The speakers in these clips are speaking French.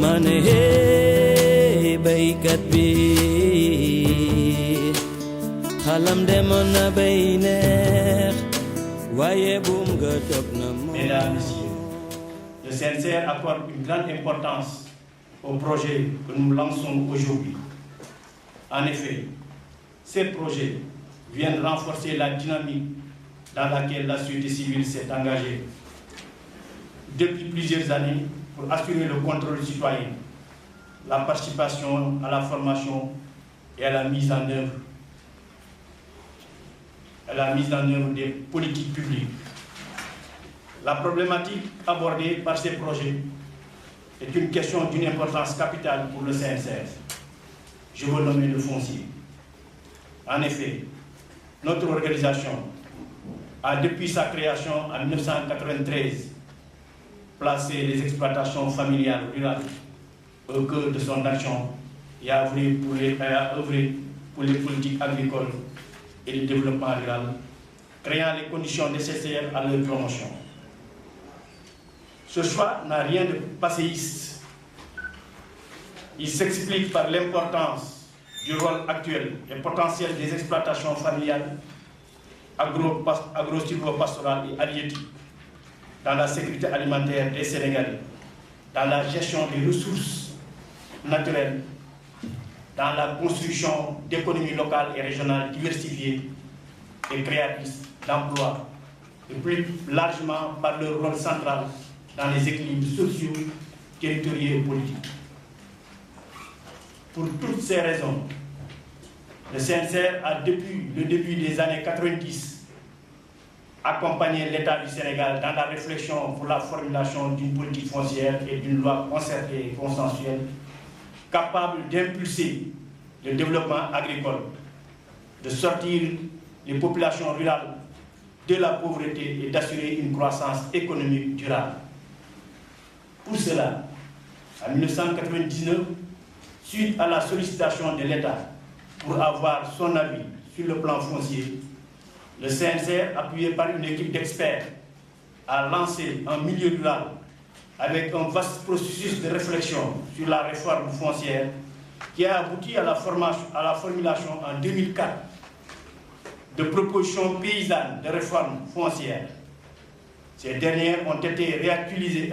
mane hey baykat bi xalam demoon na bay neex waaye buum nga dog na moom. Mesdames, Messieurs, le CNCR accorde une grande importance au projet que nous lançons aujourd'hui. En effet, ces projets viennent renforcer la dynamique dans laquelle la société civile s'est engagée depuis plusieurs années pour assurer le contrôle citoyen, la participation à la formation et à la mise en œuvre des politiques publiques. La problématique abordée par ces projets est une question d'une importance capitale pour le CNCR. Je veux nommer le foncier. En effet, notre organisation a, depuis sa création en 1993, placé les exploitations familiales rurales au cœur de son action et a œuvré pour les politiques agricoles et le développement rural, créant les conditions nécessaires à leur promotion. Ce choix n'a rien de passéiste. Il s'explique par l'importance du rôle actuel et potentiel des exploitations familiales, agro-silvopastorales et halieutiques dans la sécurité alimentaire des Sénégalais, dans la gestion des ressources naturelles, dans la construction d'économies locales et régionales diversifiées et créatrices d'emplois, et plus largement par leur rôle central dans les équilibres sociaux, territoriaux et politiques. Pour toutes ces raisons, le CNCR a, depuis le début des années 90, accompagné l'État du Sénégal dans la réflexion pour la formulation d'une politique foncière et d'une loi concertée et consensuelle capable d'impulser le développement agricole, de sortir les populations rurales de la pauvreté et d'assurer une croissance économique durable. Pour cela, en 1999, suite à la sollicitation de l'État pour avoir son avis sur le plan foncier, le CNCR, appuyé par une équipe d'experts, a lancé un milieu rural avec un vaste processus de réflexion sur la réforme foncière qui a abouti à la formulation en 2004 de propositions paysannes de réforme foncière. Ces dernières ont été réactualisées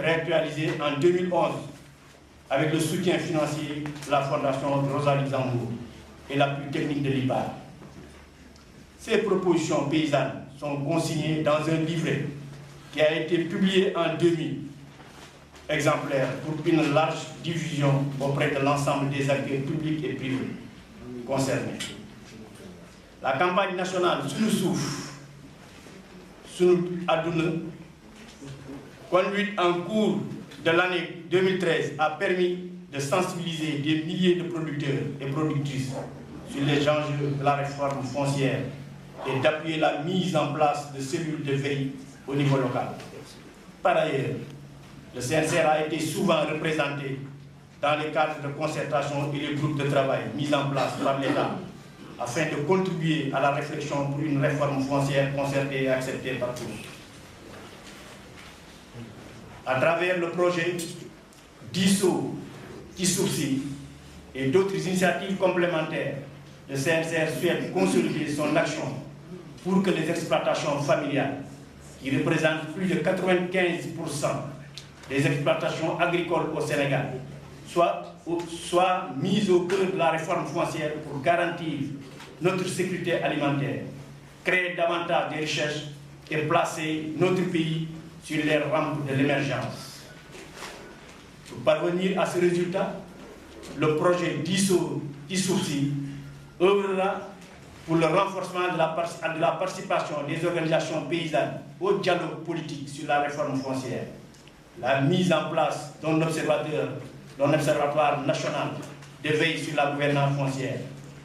en 2011 avec le soutien financier de la Fondation Rosalie Zambour et l'appui technique de l'IPAR. Ces propositions paysannes sont consignées dans un livret qui a été publié en 2000, exemplaire pour une large diffusion auprès de l'ensemble des acteurs publics et privés concernés. La campagne nationale Sunu Suuf, Sunu Aduna, conduite en cours de l'année 2013, a permis de sensibiliser des milliers de producteurs et productrices sur les enjeux de la réforme foncière et d'appuyer la mise en place de cellules de veille au niveau local. Par ailleurs, le CNCR a été souvent représenté dans les cadres de concertation et les groupes de travail mis en place par l'État afin de contribuer à la réflexion pour une réforme foncière concertée et acceptée par tous. À travers le projet DISO, Tissourci et d'autres initiatives complémentaires, le CNCR souhaite consolider son action pour que les exploitations familiales, qui représentent plus de 95% des exploitations agricoles au Sénégal, soient mises au cœur de la réforme foncière pour garantir notre sécurité alimentaire, créer davantage de richesses et placer notre pays sur les rampes de l'émergence. Pour parvenir à ce résultat, le projet Tissourci œuvrera pour le renforcement de la participation des organisations paysannes au dialogue politique sur la réforme foncière, la mise en place d'un observatoire national de veille sur la gouvernance foncière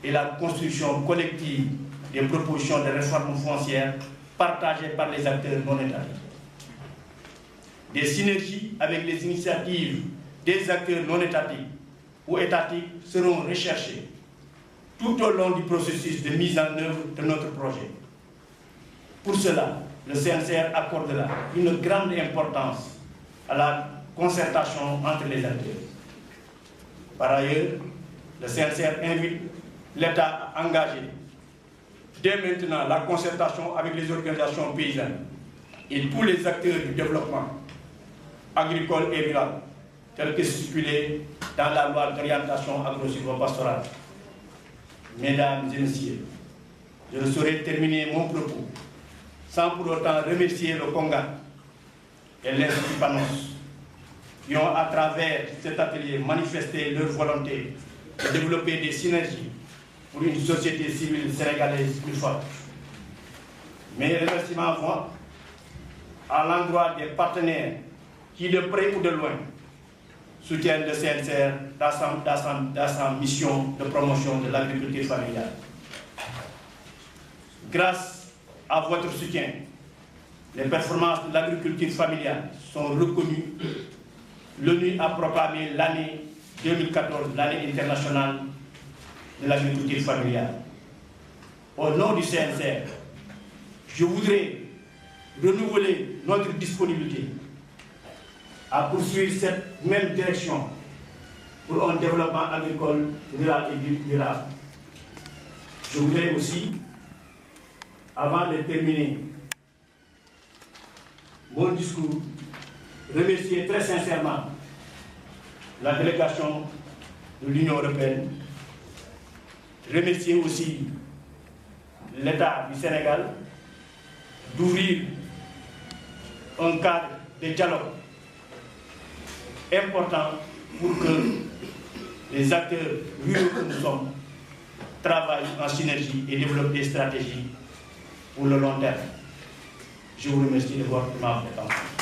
et la construction collective des propositions de réforme foncière partagées par les acteurs non étatiques. Des synergies avec les initiatives des acteurs non étatiques ou étatiques seront recherchées tout au long du processus de mise en œuvre de notre projet. Pour cela, le CNCR accordera une grande importance à la concertation entre les acteurs. Par ailleurs, le CNCR invite l'État à engager dès maintenant la concertation avec les organisations paysannes et tous les acteurs du développement agricole et rural, tel que stipulé dans la loi d'orientation agro-silvopastorale. Mesdames et messieurs, je ne saurais terminer mon propos sans pour autant remercier le Conga et l'Institut Panos qui ont, à travers cet atelier, manifesté leur volonté de développer des synergies pour une société civile sénégalaise plus forte. Mes remerciements vont à l'endroit des partenaires qui, de près ou de loin, soutiennent le CNCR dans sa mission de promotion de l'agriculture familiale. Grâce à votre soutien, les performances de l'agriculture familiale sont reconnues. L'ONU a proclamé l'année 2014 l'année internationale de l'agriculture familiale. Au nom du CNCR, je voudrais renouveler notre disponibilité à poursuivre cette même direction pour un développement agricole, rural et durable. Je voudrais aussi, avant de terminer mon discours, remercier très sincèrement la délégation de l'Union européenne, remercier aussi l'État du Sénégal d'ouvrir un cadre de dialogue important pour que les acteurs ruraux que nous sommes travaillent en synergie et développent des stratégies pour le long terme. Je vous remercie de votre attention.